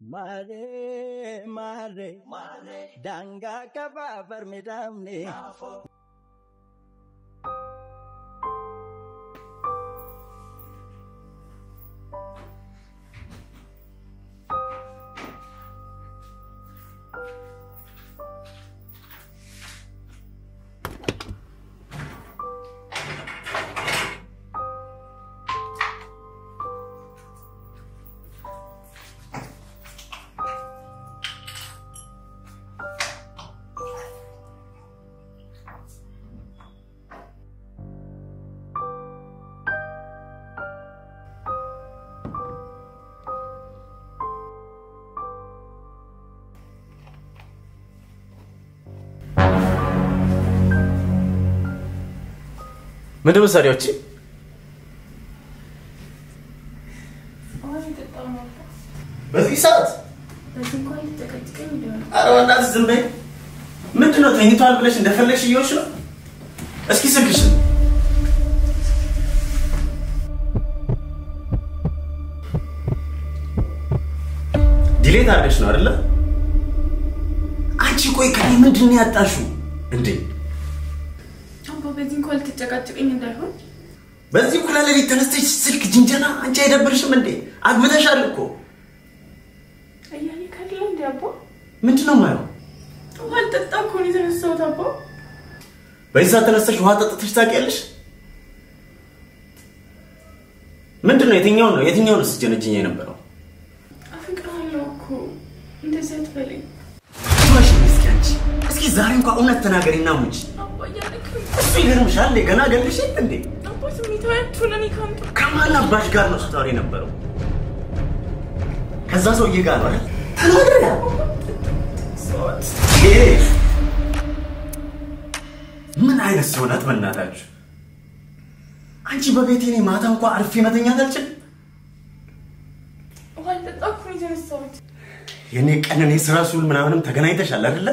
Mare, mare, mare, danga kaba vermidamne. ምንድነው ሰሪያቺ? በዚህ ሰዓት በትንኳን ተከትከኝ ነው። አረዋናት ዝም በይ። ምንድነው ተኝቷል ብለሽ እንደፈለግሽ እየሆንሽ ነው? እስኪ ስልክሽ ዲሌት አድርገሽ ነው አይደለ? አንቺ ቆይ ከኔ ምንድነው ያጣሽው እንዴ? በዚህ እንኳን ተጨቃጨቀኝ እንዳይሆን በዚህ ኩላ ለሊት ተነስተሽ ስልክ ጅንጀና አንቺ አይደብርሽም እንዴ? አግብተሻል እኮ አያኔ ካለ እንዴ አባ ምንድነው ማለት? ውሃ ጠጣ እኮ ነው የተነሳሁት አባ። በዛ ተነስተሽ ውሃ ጠጥተሽ ታውቂያለሽ? ምንድነው የትኛው ነው ስጀነጅኝ የነበረው? አፍቅራለሁ እኮ እንደዚህ አትበለኝ። ማሽ መስኪያንቺ እስኪ ዛሬ እንኳን እውነት ተናገሪና ሙጭ። አባ ያለክ እሱ ይገርምሻል ገና ገልሽ እንዴ? አባ ስሜታችሁ ለኔ ካንቱ ከማን አባሽ ጋር ነው ስታወሪ ነበረው? ከዛ ሰውዬ ጋር ነው አይደል? ተናገሪ ሶት ምን አይነት ሰው ናት በእናታችሁ? አንቺ በቤቴ ነኝ ማታ እንኳን አርፌ መተኛት አልችልም። ውሃ ጠጣ እኮ ነው የተነሳሁት። የኔ ቀን እኔ ስራ ሱል ምናምንም ተገናኝተሻል አይደለ?